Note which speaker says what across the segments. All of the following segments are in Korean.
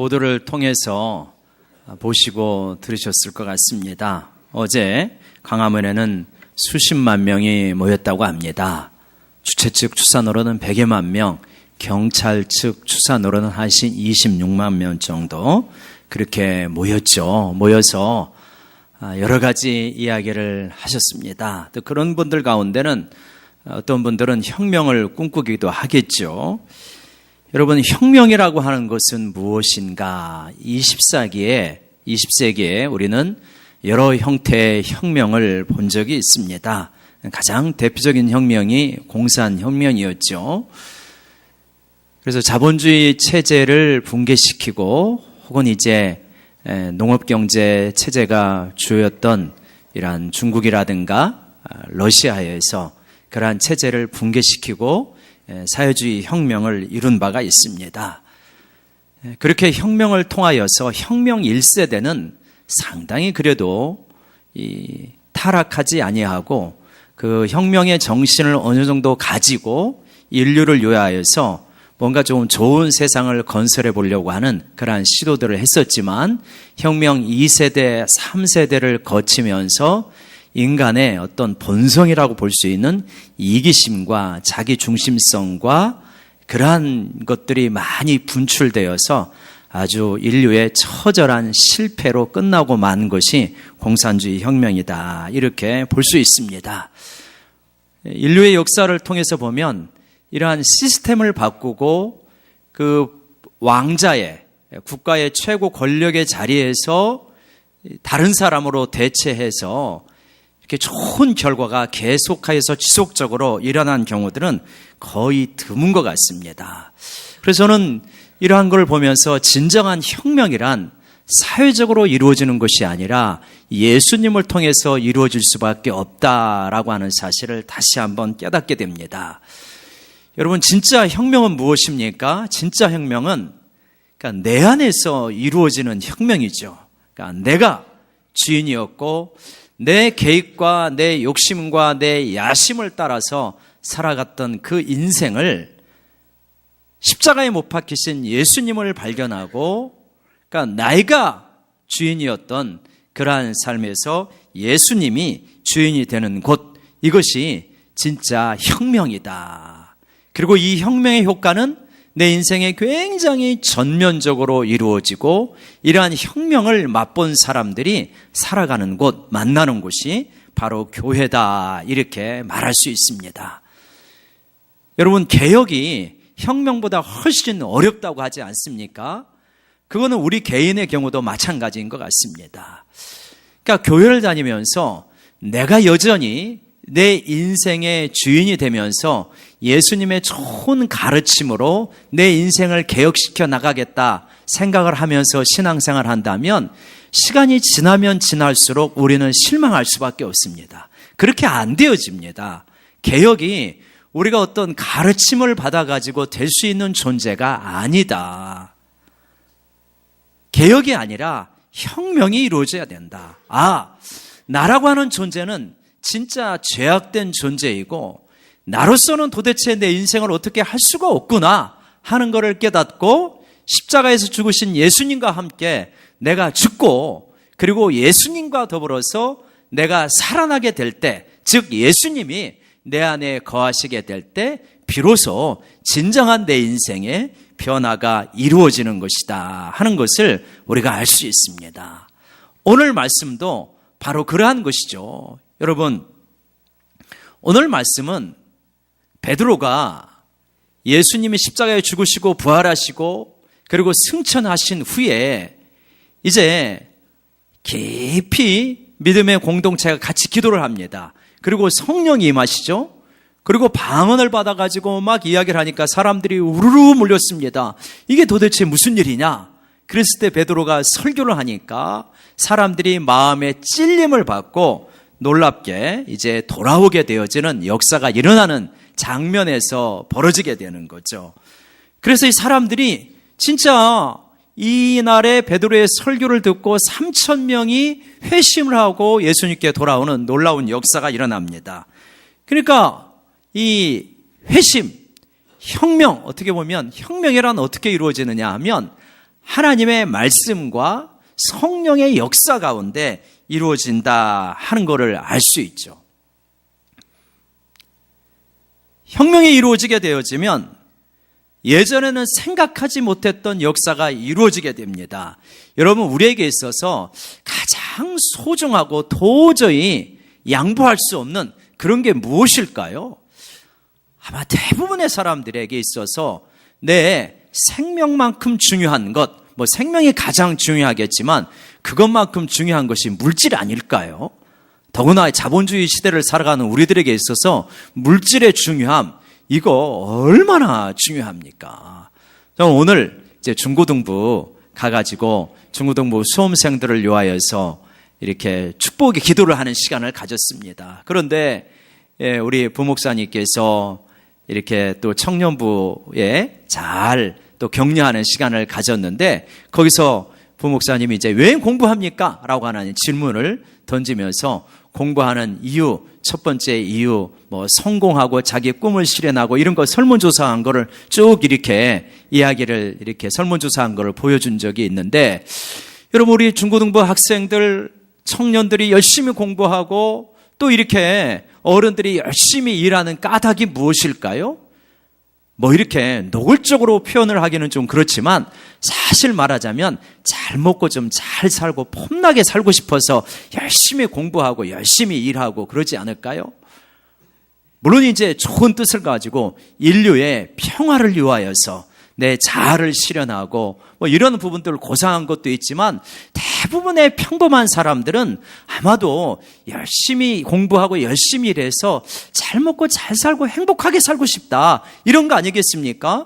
Speaker 1: 보도를 통해서 보시고 들으셨을 것 같습니다. 어제 광화문에는 수십만 명이 모였다고 합니다. 주최 측 추산으로는 100여만 명, 경찰 측 추산으로는 한 26만 명 정도 그렇게 모였죠. 모여서 여러 가지 이야기를 하셨습니다. 또 그런 분들 가운데는 어떤 분들은 혁명을 꿈꾸기도 하겠죠. 여러분, 혁명이라고 하는 것은 무엇인가? 20세기에 우리는 여러 형태의 혁명을 본 적이 있습니다. 가장 대표적인 혁명이 공산혁명이었죠. 그래서 자본주의 체제를 붕괴시키고 혹은 이제 농업경제 체제가 주였던 이러한 중국이라든가 러시아에서 그러한 체제를 붕괴시키고 사회주의 혁명을 이룬 바가 있습니다. 그렇게 혁명을 통하여서 혁명 1세대는 상당히 그래도 타락하지 아니하고 그 혁명의 정신을 어느 정도 가지고 인류를 요하여서 뭔가 좀 좋은 세상을 건설해 보려고 하는 그러한 시도들을 했었지만 혁명 2세대, 3세대를 거치면서 인간의 어떤 본성이라고 볼 수 있는 이기심과 자기중심성과 그러한 것들이 많이 분출되어서 아주 인류의 처절한 실패로 끝나고 만 것이 공산주의 혁명이다. 이렇게 볼 수 있습니다. 인류의 역사를 통해서 보면 이러한 시스템을 바꾸고 그 왕자의 국가의 최고 권력의 자리에서 다른 사람으로 대체해서 이렇게 좋은 결과가 계속하여서 지속적으로 일어난 경우들은 거의 드문 것 같습니다. 그래서 저는 이러한 걸 보면서 진정한 혁명이란 사회적으로 이루어지는 것이 아니라 예수님을 통해서 이루어질 수밖에 없다라고 하는 사실을 다시 한번 깨닫게 됩니다. 여러분, 진짜 혁명은 무엇입니까? 진짜 혁명은 그러니까 내 안에서 이루어지는 혁명이죠. 그러니까 내가 주인이었고 내 계획과 내 욕심과 내 야심을 따라서 살아갔던 그 인생을 십자가에 못 박히신 예수님을 발견하고 그러니까 내가 주인이었던 그러한 삶에서 예수님이 주인이 되는 곳, 이것이 진짜 혁명이다. 그리고 이 혁명의 효과는 내 인생에 굉장히 전면적으로 이루어지고 이러한 혁명을 맛본 사람들이 살아가는 곳, 만나는 곳이 바로 교회다. 이렇게 말할 수 있습니다. 여러분, 개혁이 혁명보다 훨씬 어렵다고 하지 않습니까? 그거는 우리 개인의 경우도 마찬가지인 것 같습니다. 그러니까 교회를 다니면서 내가 여전히 내 인생의 주인이 되면서 예수님의 좋은 가르침으로 내 인생을 개혁시켜 나가겠다 생각을 하면서 신앙생활을 한다면 시간이 지나면 지날수록 우리는 실망할 수밖에 없습니다. 그렇게 안 되어집니다. 개혁이 우리가 어떤 가르침을 받아가지고 될 수 있는 존재가 아니다. 개혁이 아니라 혁명이 이루어져야 된다. 나라고 하는 존재는 진짜 죄악된 존재이고 나로서는 도대체 내 인생을 어떻게 할 수가 없구나 하는 것을 깨닫고 십자가에서 죽으신 예수님과 함께 내가 죽고 그리고 예수님과 더불어서 내가 살아나게 될 때, 즉 예수님이 내 안에 거하시게 될 때 비로소 진정한 내 인생의 변화가 이루어지는 것이다 하는 것을 우리가 알 수 있습니다. 오늘 말씀도 바로 그러한 것이죠. 여러분, 오늘 말씀은 베드로가 예수님이 십자가에 죽으시고 부활하시고 그리고 승천하신 후에 이제 깊이 믿음의 공동체가 같이 기도를 합니다. 그리고 성령이 임하시죠. 그리고 방언을 받아가지고 막 이야기를 하니까 사람들이 우르르 몰렸습니다. 이게 도대체 무슨 일이냐? 그랬을 때 베드로가 설교를 하니까 사람들이 마음에 찔림을 받고 놀랍게 이제 돌아오게 되어지는 역사가 일어나는 장면에서 벌어지게 되는 거죠. 그래서 이 사람들이 진짜 이날에 베드로의 설교를 듣고 3,000명이 회심을 하고 예수님께 돌아오는 놀라운 역사가 일어납니다. 그러니까 이 회심, 혁명, 어떻게 보면 혁명이란 어떻게 이루어지느냐 하면 하나님의 말씀과 성령의 역사 가운데 이루어진다 하는 것을 알 수 있죠. 혁명이 이루어지게 되어지면 예전에는 생각하지 못했던 역사가 이루어지게 됩니다. 여러분, 우리에게 있어서 가장 소중하고 도저히 양보할 수 없는 그런 게 무엇일까요? 아마 대부분의 사람들에게 있어서 내 생명만큼 중요한 것, 생명이 가장 중요하겠지만 그것만큼 중요한 것이 물질 아닐까요? 더구나 자본주의 시대를 살아가는 우리들에게 있어서 물질의 중요함, 이거 얼마나 중요합니까? 저는 오늘 이제 중고등부 가가지고 중고등부 수험생들을 위하여서 이렇게 축복의 기도를 하는 시간을 가졌습니다. 그런데 우리 부목사님께서 이렇게 또 청년부에 잘 또 격려하는 시간을 가졌는데 거기서 부목사님이 이제 왜 공부합니까? 라고 하는 질문을 던지면서 공부하는 이유, 첫 번째 이유, 성공하고 자기 꿈을 실현하고 이런 거 설문조사한 거를 쭉 이렇게 이야기를 이렇게 설문조사한 거를 보여준 적이 있는데 여러분, 우리 중고등부 학생들, 청년들이 열심히 공부하고 또 이렇게 어른들이 열심히 일하는 까닭이 무엇일까요? 이렇게 노골적으로 표현을 하기는 좀 그렇지만 사실 말하자면 잘 먹고 좀 잘 살고 폼나게 살고 싶어서 열심히 공부하고 열심히 일하고 그러지 않을까요? 물론 이제 좋은 뜻을 가지고 인류의 평화를 위하여서 내 자아를 실현하고 이런 부분들을 고상한 것도 있지만 대부분의 평범한 사람들은 아마도 열심히 공부하고 열심히 일해서 잘 먹고 잘 살고 행복하게 살고 싶다, 이런 거 아니겠습니까?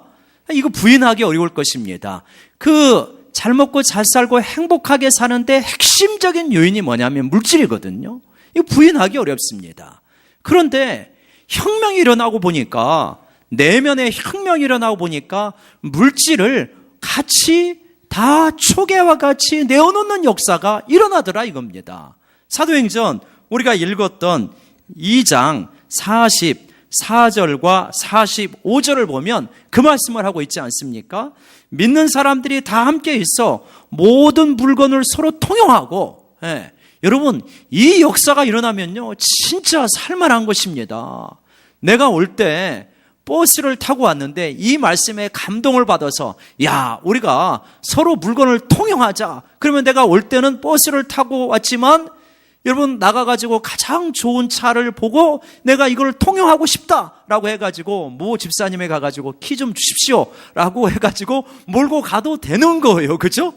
Speaker 1: 이거 부인하기 어려울 것입니다. 그 잘 먹고 잘 살고 행복하게 사는데 핵심적인 요인이 뭐냐면 물질이거든요. 이거 부인하기 어렵습니다. 그런데 혁명이 일어나고 보니까, 내면에 혁명이 일어나고 보니까 물질을 같이 다 초계와 같이 내어놓는 역사가 일어나더라 이겁니다. 사도행전 우리가 읽었던 2장 44절과 45절을 보면 그 말씀을 하고 있지 않습니까? 믿는 사람들이 다 함께 있어 모든 물건을 서로 통용하고, 여러분, 이 역사가 일어나면요 진짜 살만한 것입니다. 내가 올 때 버스를 타고 왔는데 이 말씀에 감동을 받아서 우리가 서로 물건을 통용하자. 그러면 내가 올 때는 버스를 타고 왔지만 여러분 나가가지고 가장 좋은 차를 보고 내가 이걸 통용하고 싶다라고 해가지고 모 집사님에 가가지고 키 좀 주십시오 라고 해가지고 몰고 가도 되는 거예요. 그죠?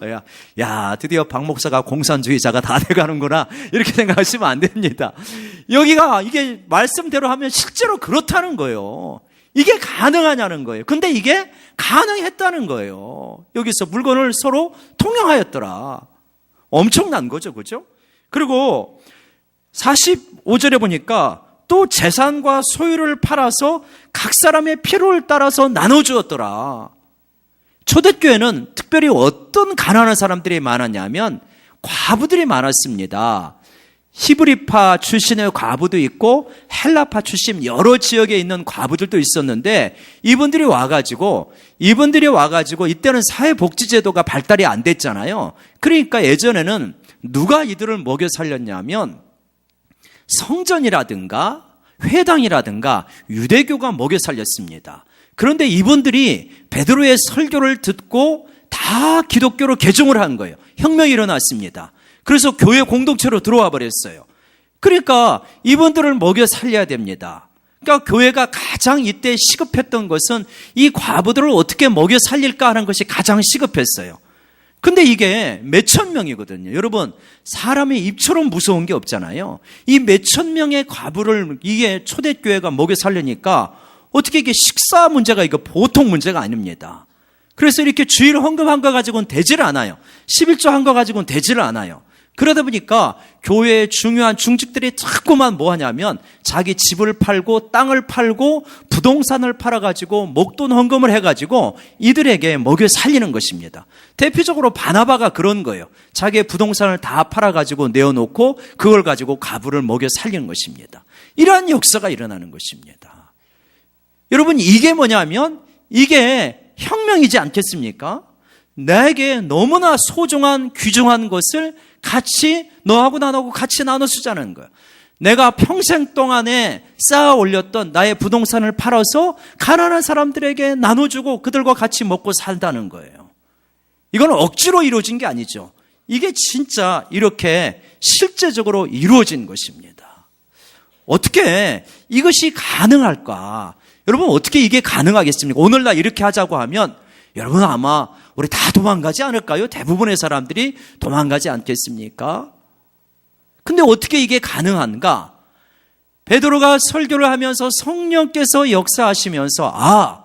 Speaker 1: 드디어 박 목사가 공산주의자가 다 돼가는구나 이렇게 생각하시면 안 됩니다. 여기가 이게 말씀대로 하면 실제로 그렇다는 거예요. 이게 가능하냐는 거예요. 근데 이게 가능했다는 거예요. 여기서 물건을 서로 통용하였더라. 엄청난 거죠. 그죠? 그리고 45절에 보니까 또 재산과 소유를 팔아서 각 사람의 필요를 따라서 나눠주었더라. 초대교회는 특별히 어떤 가난한 사람들이 많았냐면 과부들이 많았습니다. 히브리파 출신의 과부도 있고 헬라파 출신 여러 지역에 있는 과부들도 있었는데 이분들이 와가지고 이때는 사회복지제도가 발달이 안 됐잖아요. 그러니까 예전에는 누가 이들을 먹여 살렸냐면 성전이라든가 회당이라든가 유대교가 먹여 살렸습니다. 그런데 이분들이 베드로의 설교를 듣고 다 기독교로 개종을 한 거예요. 혁명이 일어났습니다. 그래서 교회 공동체로 들어와 버렸어요. 그러니까 이분들을 먹여 살려야 됩니다. 그러니까 교회가 가장 이때 시급했던 것은 이 과부들을 어떻게 먹여 살릴까 하는 것이 가장 시급했어요. 근데 이게 몇천 명이거든요. 여러분, 사람의 입처럼 무서운 게 없잖아요. 이 몇천 명의 과부를 이게 초대교회가 먹여 살리니까 어떻게 이게 식사 문제가 이거 보통 문제가 아닙니다. 그래서 이렇게 주일 헌금한 거 가지고는 되지를 않아요. 11조 한 거 가지고는 되지를 않아요. 그러다 보니까 교회의 중요한 중직들이 자꾸만 뭐 하냐면 자기 집을 팔고 땅을 팔고 부동산을 팔아가지고 목돈 헌금을 해가지고 이들에게 먹여 살리는 것입니다. 대표적으로 바나바가 그런 거예요. 자기의 부동산을 다 팔아가지고 내어놓고 그걸 가지고 과부를 먹여 살리는 것입니다. 이러한 역사가 일어나는 것입니다. 여러분, 이게 뭐냐면 이게 혁명이지 않겠습니까? 나에게 너무나 소중한 귀중한 것을 같이 너하고 나하고 같이 나눠 주자는 거예요. 내가 평생 동안에 쌓아 올렸던 나의 부동산을 팔아서 가난한 사람들에게 나눠주고 그들과 같이 먹고 살다는 거예요. 이건 억지로 이루어진 게 아니죠. 이게 진짜 이렇게 실제적으로 이루어진 것입니다. 어떻게 이것이 가능할까? 여러분, 어떻게 이게 가능하겠습니까? 오늘날 이렇게 하자고 하면 여러분 아마 우리 다 도망가지 않을까요? 대부분의 사람들이 도망가지 않겠습니까? 근데 어떻게 이게 가능한가? 베드로가 설교를 하면서 성령께서 역사하시면서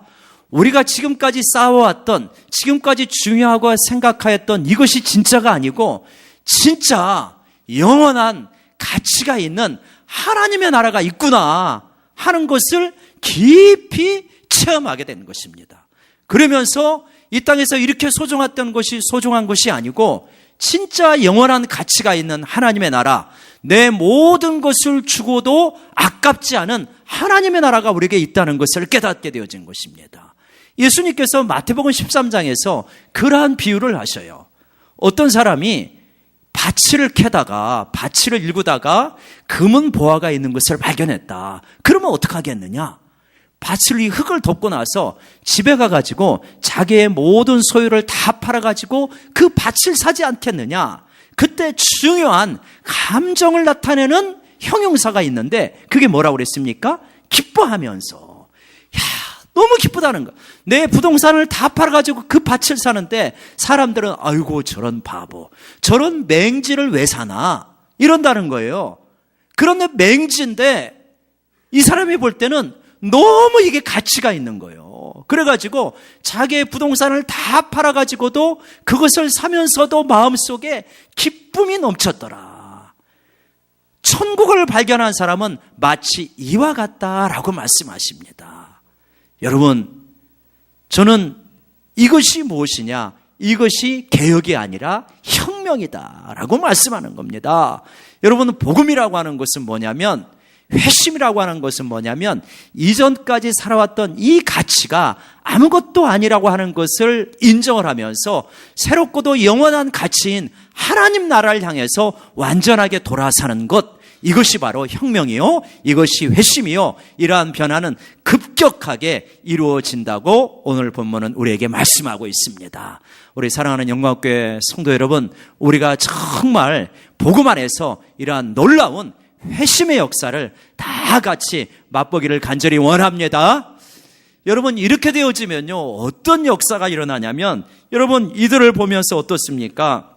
Speaker 1: 우리가 지금까지 쌓아왔던, 지금까지 중요하고 생각하였던 이것이 진짜가 아니고 진짜 영원한 가치가 있는 하나님의 나라가 있구나 하는 것을 깊이 체험하게 된 것입니다. 그러면서 이 땅에서 이렇게 소중했던 것이 소중한 것이 아니고 진짜 영원한 가치가 있는 하나님의 나라, 내 모든 것을 주고도 아깝지 않은 하나님의 나라가 우리에게 있다는 것을 깨닫게 되어진 것입니다. 예수님께서 마태복음 13장에서 그러한 비유를 하셔요. 어떤 사람이 밭을 캐다가 밭을 일구다가 금은 보화가 있는 것을 발견했다. 그러면 어떻게 하겠느냐? 밭을 이 흙을 덮고 나서 집에 가가지고 자기의 모든 소유를 다 팔아가지고 그 밭을 사지 않겠느냐? 그때 중요한 감정을 나타내는 형용사가 있는데 그게 뭐라고 그랬습니까? 기뻐하면서. 너무 기쁘다는 거. 내 부동산을 다 팔아가지고 그 밭을 사는데 사람들은 아이고 저런 바보, 저런 맹지를 왜 사나? 이런다는 거예요. 그런데 맹지인데 이 사람이 볼 때는 너무 이게 가치가 있는 거예요. 그래가지고 자기의 부동산을 다 팔아가지고도 그것을 사면서도 마음속에 기쁨이 넘쳤더라. 천국을 발견한 사람은 마치 이와 같다라고 말씀하십니다. 여러분, 저는 이것이 무엇이냐? 이것이 개혁이 아니라 혁명이다라고 말씀하는 겁니다. 여러분, 복음이라고 하는 것은 뭐냐면, 회심이라고 하는 것은 뭐냐면 이전까지 살아왔던 이 가치가 아무것도 아니라고 하는 것을 인정을 하면서 새롭고도 영원한 가치인 하나님 나라를 향해서 완전하게 돌아서는 것, 이것이 바로 혁명이요, 이것이 회심이요, 이러한 변화는 급격하게 이루어진다고 오늘 본문은 우리에게 말씀하고 있습니다. 우리 사랑하는 영광교회 성도 여러분, 우리가 정말 복음 안에서 이러한 놀라운 회심의 역사를 다 같이 맛보기를 간절히 원합니다. 여러분, 이렇게 되어지면요, 어떤 역사가 일어나냐면, 여러분 이들을 보면서 어떻습니까?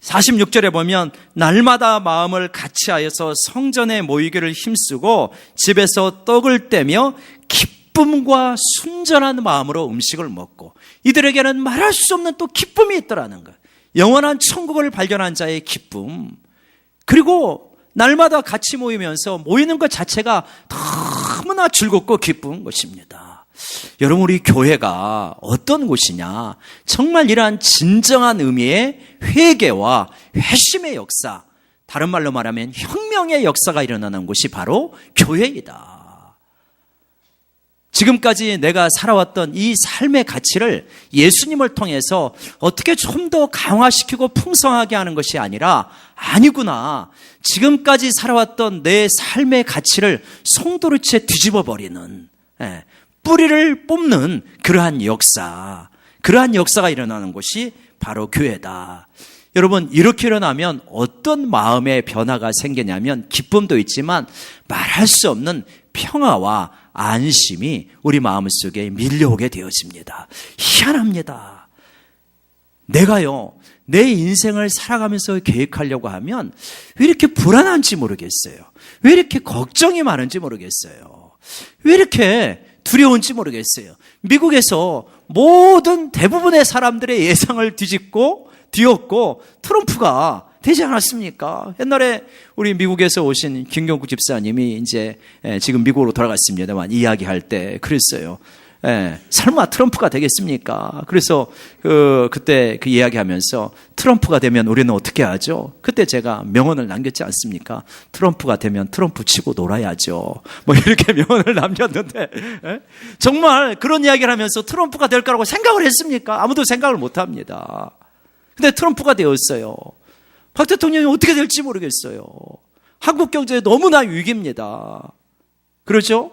Speaker 1: 46절에 보면 날마다 마음을 같이하여서 성전에 모이기를 힘쓰고 집에서 떡을 떼며 기쁨과 순전한 마음으로 음식을 먹고, 이들에게는 말할 수 없는 또 기쁨이 있더라는 거예요. 영원한 천국을 발견한 자의 기쁨. 그리고 날마다 같이 모이면서 모이는 것 자체가 너무나 즐겁고 기쁜 것입니다. 여러분, 우리 교회가 어떤 곳이냐? 정말 이러한 진정한 의미의 회개와 회심의 역사, 다른 말로 말하면 혁명의 역사가 일어나는 곳이 바로 교회이다. 지금까지 내가 살아왔던 이 삶의 가치를 예수님을 통해서 어떻게 좀 더 강화시키고 풍성하게 하는 것이 아니라, 아니구나, 지금까지 살아왔던 내 삶의 가치를 송두리째 뒤집어버리는, 뿌리를 뽑는 그러한 역사가 일어나는 곳이 바로 교회다. 여러분, 이렇게 일어나면 어떤 마음의 변화가 생기냐면 기쁨도 있지만 말할 수 없는 평화와 안심이 우리 마음속에 밀려오게 되어집니다. 희한합니다. 내가요, 내 인생을 살아가면서 계획하려고 하면 왜 이렇게 불안한지 모르겠어요. 왜 이렇게 걱정이 많은지 모르겠어요. 왜 이렇게 두려운지 모르겠어요. 미국에서 모든 대부분의 사람들의 예상을 뒤엎고 트럼프가 되지 않았습니까? 옛날에 우리 미국에서 오신 김경국 집사님이 이제 지금 미국으로 돌아갔습니다만 이야기할 때 그랬어요. 설마 트럼프가 되겠습니까? 그래서 그때 그 이야기하면서 트럼프가 되면 우리는 어떻게 하죠? 그때 제가 명언을 남겼지 않습니까? 트럼프가 되면 트럼프 치고 놀아야죠. 뭐 이렇게 명언을 남겼는데 정말 그런 이야기를 하면서 트럼프가 될 거라고 생각을 했습니까? 아무도 생각을 못 합니다. 근데 트럼프가 되었어요. 박 대통령이 어떻게 될지 모르겠어요. 한국 경제 너무나 위기입니다. 그렇죠?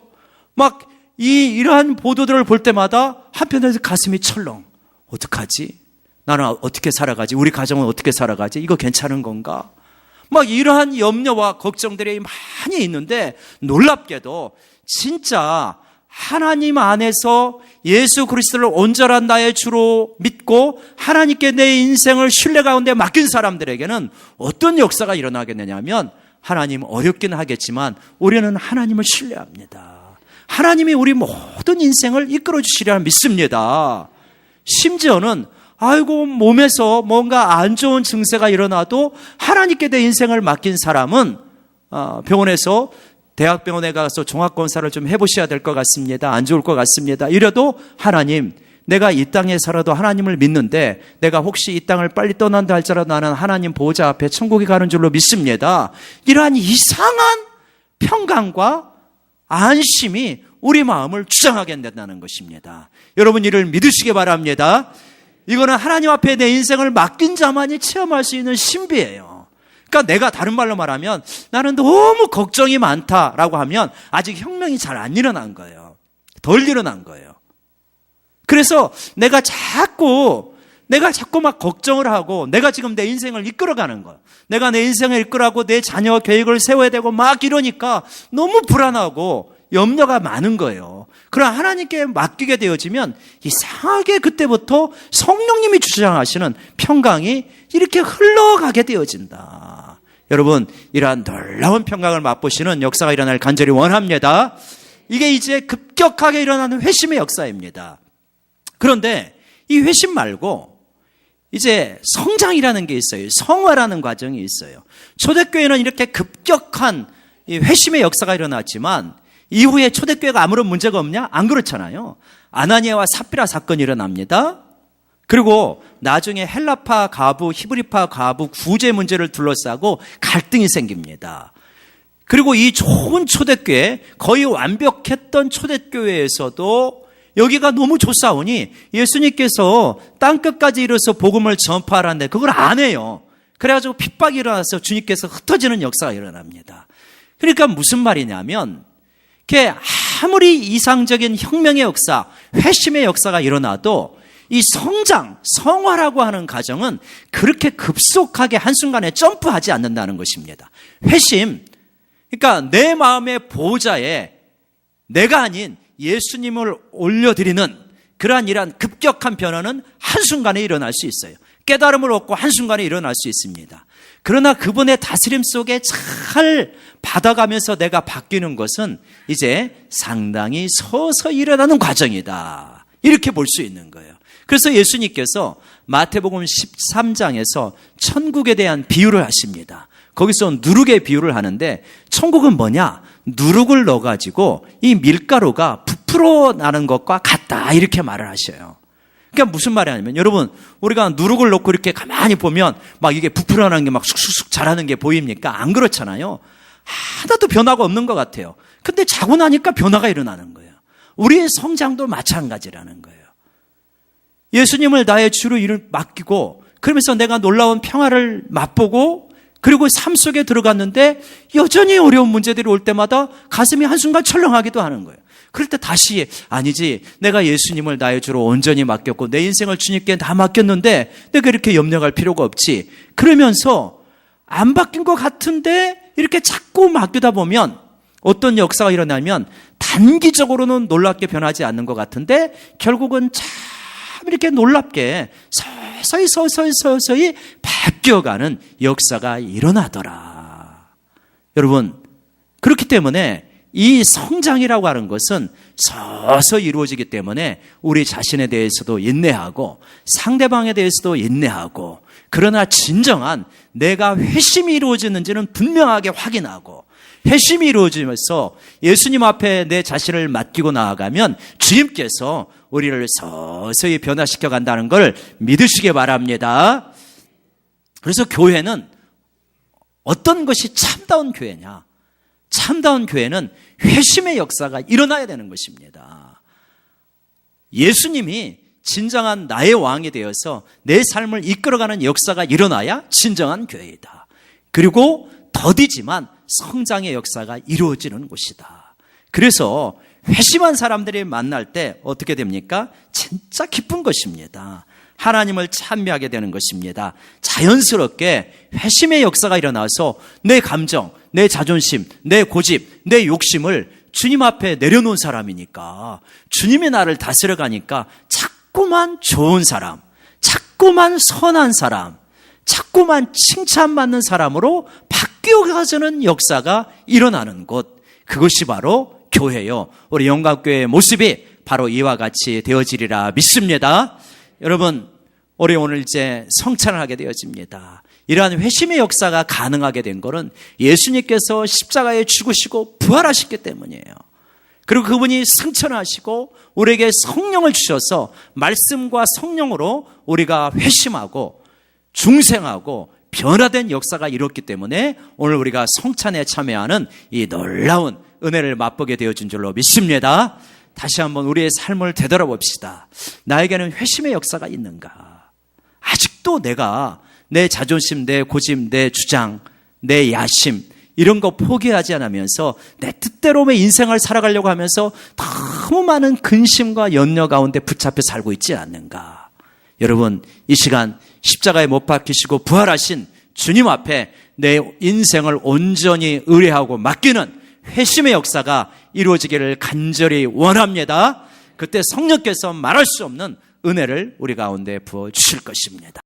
Speaker 1: 막 이러한 보도들을 볼 때마다 한편에서 가슴이 철렁. 어떡하지? 나는 어떻게 살아가지? 우리 가정은 어떻게 살아가지? 이거 괜찮은 건가? 막 이러한 염려와 걱정들이 많이 있는데 놀랍게도 진짜 하나님 안에서 예수 그리스도를 온전한 나의 주로 믿고 하나님께 내 인생을 신뢰 가운데 맡긴 사람들에게는 어떤 역사가 일어나겠느냐 하면 하나님 어렵긴 하겠지만 우리는 하나님을 신뢰합니다. 하나님이 우리 모든 인생을 이끌어 주시리라 믿습니다. 심지어는 몸에서 뭔가 안 좋은 증세가 일어나도 하나님께 내 인생을 맡긴 사람은 병원에서 대학병원에 가서 종합검사를 좀 해보셔야 될 것 같습니다. 안 좋을 것 같습니다. 이래도 하나님, 내가 이 땅에 살아도 하나님을 믿는데 내가 혹시 이 땅을 빨리 떠난다 할지라도 나는 하나님 보호자 앞에 천국에 가는 줄로 믿습니다. 이러한 이상한 평강과 안심이 우리 마음을 주장하게 된다는 것입니다. 여러분 이를 믿으시기 바랍니다. 이거는 하나님 앞에 내 인생을 맡긴 자만이 체험할 수 있는 신비예요. 그러니까 내가 다른 말로 말하면 나는 너무 걱정이 많다라고 하면 아직 혁명이 잘 안 일어난 거예요. 덜 일어난 거예요. 그래서 내가 자꾸 막 걱정을 하고 내가 지금 내 인생을 이끌어가는 거예요. 내가 내 인생을 이끌어가고 내 자녀 계획을 세워야 되고 막 이러니까 너무 불안하고 염려가 많은 거예요. 그러나 하나님께 맡기게 되어지면 이상하게 그때부터 성령님이 주장하시는 평강이 이렇게 흘러가게 되어진다. 여러분 이러한 놀라운 평강을 맛보시는 역사가 일어날 간절히 원합니다. 이게 이제 급격하게 일어나는 회심의 역사입니다. 그런데 이 회심 말고 이제 성장이라는 게 있어요. 성화라는 과정이 있어요. 초대교회는 이렇게 급격한 이 회심의 역사가 일어났지만 이후에 초대교회가 아무런 문제가 없냐? 안 그렇잖아요. 아나니아와 삽비라 사건이 일어납니다. 그리고 나중에 헬라파 가부, 히브리파 가부 구제 문제를 둘러싸고 갈등이 생깁니다. 그리고 이 좋은 초대교회, 거의 완벽했던 초대교회에서도 여기가 너무 좋사오니 예수님께서 땅끝까지 이르러서 복음을 전파하라는데 그걸 안 해요. 그래가지고 핍박이 일어나서 주님께서 흩어지는 역사가 일어납니다. 그러니까 무슨 말이냐면 아무리 이상적인 혁명의 역사, 회심의 역사가 일어나도 이 성장, 성화라고 하는 과정은 그렇게 급속하게 한순간에 점프하지 않는다는 것입니다. 회심, 그러니까 내 마음의 보호자에 내가 아닌 예수님을 올려드리는 그러한 급격한 변화는 한순간에 일어날 수 있어요. 깨달음을 얻고 한순간에 일어날 수 있습니다. 그러나 그분의 다스림 속에 잘 받아가면서 내가 바뀌는 것은 이제 상당히 서서히 일어나는 과정이다. 이렇게 볼 수 있는 거예요. 그래서 예수님께서 마태복음 13장에서 천국에 대한 비유를 하십니다. 거기서 누룩의 비유를 하는데 천국은 뭐냐? 누룩을 넣어가지고 이 밀가루가 부풀어 나는 것과 같다. 이렇게 말을 하셔요. 그러니까 무슨 말이 아니면 여러분 우리가 누룩을 넣고 이렇게 가만히 보면 막 이게 부풀어나는 게 막 쑥쑥쑥 자라는 게 보입니까? 안 그렇잖아요. 하나도 변화가 없는 것 같아요. 근데 자고 나니까 변화가 일어나는 거예요. 우리의 성장도 마찬가지라는 거예요. 예수님을 나의 주로 일을 맡기고 그러면서 내가 놀라운 평화를 맛보고 그리고 삶 속에 들어갔는데 여전히 어려운 문제들이 올 때마다 가슴이 한순간 철렁하기도 하는 거예요. 그럴 때 다시 아니지 내가 예수님을 나의 주로 온전히 맡겼고 내 인생을 주님께 다 맡겼는데 내가 이렇게 염려할 필요가 없지. 그러면서 안 바뀐 것 같은데 이렇게 자꾸 맡기다 보면 어떤 역사가 일어나면 단기적으로는 놀랍게 변하지 않는 것 같은데 결국은 참 이렇게 놀랍게 서서히 바뀌어가는 역사가 일어나더라. 여러분 그렇기 때문에 이 성장이라고 하는 것은 서서히 이루어지기 때문에 우리 자신에 대해서도 인내하고 상대방에 대해서도 인내하고 그러나 진정한 내가 회심이 이루어지는지는 분명하게 확인하고 회심이 이루어지면서 예수님 앞에 내 자신을 맡기고 나아가면 주님께서 우리를 서서히 변화시켜 간다는 걸 믿으시기 바랍니다. 그래서 교회는 어떤 것이 참다운 교회냐? 참다운 교회는 회심의 역사가 일어나야 되는 것입니다. 예수님이 진정한 나의 왕이 되어서 내 삶을 이끌어가는 역사가 일어나야 진정한 교회이다. 그리고 더디지만 성장의 역사가 이루어지는 곳이다. 그래서 회심한 사람들이 만날 때 어떻게 됩니까? 진짜 기쁜 것입니다. 하나님을 찬미하게 되는 것입니다. 자연스럽게 회심의 역사가 일어나서 내 감정, 내 자존심, 내 고집, 내 욕심을 주님 앞에 내려놓은 사람이니까 주님이 나를 다스려가니까 자꾸만 좋은 사람, 자꾸만 선한 사람, 자꾸만 칭찬받는 사람으로 바뀌어가는 역사가 일어나는 곳, 그것이 바로 교회요. 우리 영광교회의 모습이 바로 이와 같이 되어지리라 믿습니다. 여러분, 우리 오늘 이제 성찬을 하게 되어집니다. 이러한 회심의 역사가 가능하게 된 것은 예수님께서 십자가에 죽으시고 부활하셨기 때문이에요. 그리고 그분이 승천하시고 우리에게 성령을 주셔서 말씀과 성령으로 우리가 회심하고 중생하고 변화된 역사가 이뤘기 때문에 오늘 우리가 성찬에 참여하는 이 놀라운 은혜를 맛보게 되어진 줄로 믿습니다. 다시 한번 우리의 삶을 되돌아봅시다. 나에게는 회심의 역사가 있는가? 아직도 내가 내 자존심, 내 고집, 내 주장, 내 야심 이런 거 포기하지 않으면서 내 뜻대로의 인생을 살아가려고 하면서 너무 많은 근심과 염려 가운데 붙잡혀 살고 있지 않는가? 여러분, 이 시간 십자가에 못 박히시고 부활하신 주님 앞에 내 인생을 온전히 의뢰하고 맡기는 회심의 역사가 이루어지기를 간절히 원합니다. 그때 성령께서 말할 수 없는 은혜를 우리 가운데 부어주실 것입니다.